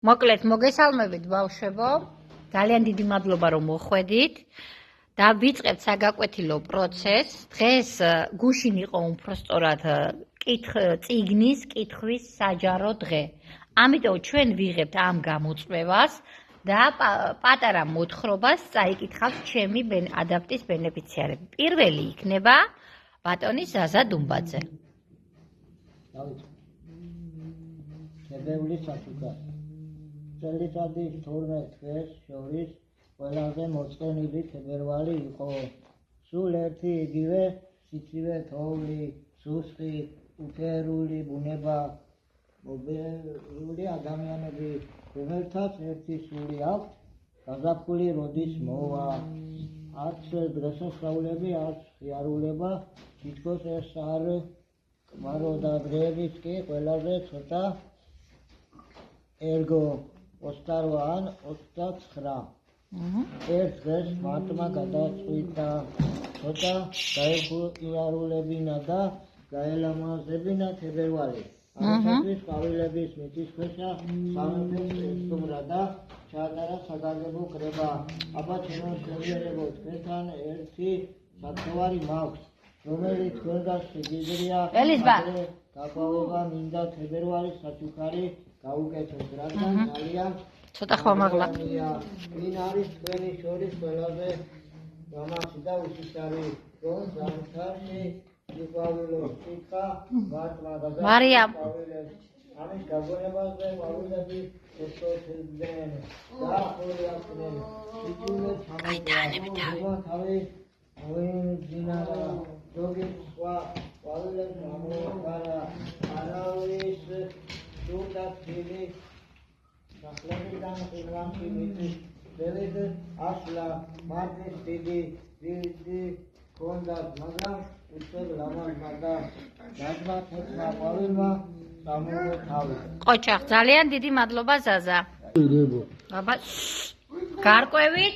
მოკლედ მოგესალმებით ბავშვებო, ძალიან დიდი მადლობა რომ მოხვედით და ვიწყებთ საგაკვეთილო პროცესს. დღეს გუშინ იყო უпростоრად წიგნის კითხვის საჯარო დღე. ამიტომ ჩვენ ვიღებთ ამ გამოწვევას და პატარა მოთხრობას წაიკითხავს ჩემი ადაპტის ბენეფიციარები. პირველი იქნება ბატონი ზაზა დუმბაძე. შედევრი სათუკა. წელიწადის 12 დღეს შორის ყველაზე მოწყენილი თებერვალი იყო. სულ ერთი იგივე სიცივე თოვლი, სუსხი, უფერული ბუნება, მობერული ადამიანები, რომელთაც ერთი სული აქვთ, გაზაფხული როდის მოვა. არც დღესასწაულები, არც ხიარულება, თითქოს ეს არ კვარო და დღეების კი ყველაზე ცოტა ერგო 28 ან 29. ერთ დღეს მარტმა გადაწყვიტა ცოტა გაეხიარულებინა და გაელამაზებინა თებერვალი. ამისთვის ყვავილების მიწისქვეშა სამეფოს ესტუმრა და ჩაატარა საგანგებო კრება. აბა ჩემო შემიერებო, თქვენთან ერთი საქმოვარი მაქვს, რომელიც თქვენგან შეგიძლია გაყვავება მინდა თებერვალის საჩუქარი გაუკეთოთ, რადგან ძალიან ცოტა ხმამაღლა. ვინ არის თქვენი შორის ყველაზე გამახსი და უსიშარი, რომ ზამთარში იყვავილოს კითხა მარტმა მარიამ ამის გაგონებაზე ყვავილები ესწორებდნენ და ორი აქნენ სიძულე ჩამოგვდა თავი მოინძინარა ზოგი სხვა ყვავილებს ამოყარა არავის სულდა თილი სახლებიდან ყირვანში მიწის ველით ასლა მართვის დიდი ჰქონდათ, მაგრამ უცებ ლამაზმა და დაძმა თეთრმა ყვავილმა წამოთავი. ყოჩახ, ძალიან დიდი მადლობა ზაზა. აბა გარკვევით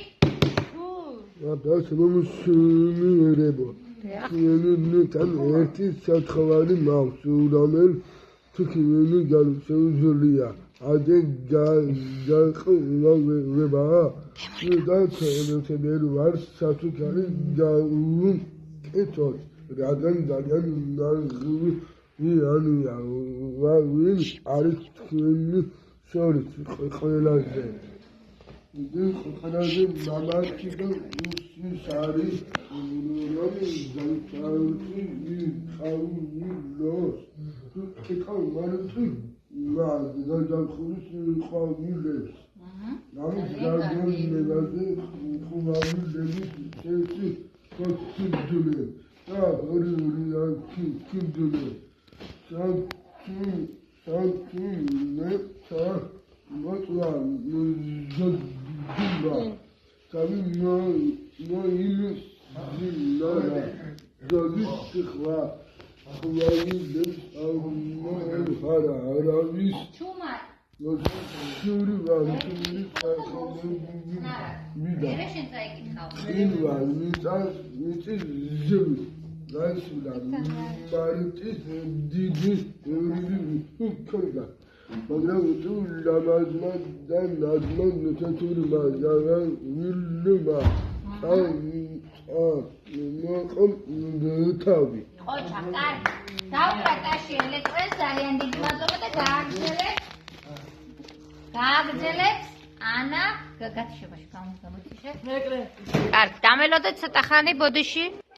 მომსმიერებო. თან ერთი სათხოვარი მაქვს, რომელთქიმენი განსეუძულია. ადე გაყვა და თებერვალ საჩუქარი გაუკეთოთ, რადგან ძალიან ნაღვიანია. ვინ არის თქვენი შორის ყველაზე მამაკი და უსის არის, რომ ზამთარში ვიყავილოს კითხავ მართვის გაზაფხულის ყვავილებს. ამის გაგონებაზე ყვავილების ერთი კოჩქიდულე და ორი კოჩქიდულე. საქმე მოწვა ზოგჯობა. სამი მოინზინარა ზოგი ხვა. ყვავილებს ამოხარა არავის შური ვანტული მიდა ხილვან მიწის ზევი გასულა მართვის დიდი ქორდა, მაგრამ თუ ლამაზმა და ნაზმა ნეთურმა ვილმა მოყომ თავი. ყოჩახ, კარგი. დავკრატაში ელექტროს ძალიან დიდი მადლობა და გააგრძელებს ანა გაგათიშებაში გამოთიშე. კარგი, დამელოდეთ ცოტა ხანი ბოდიში.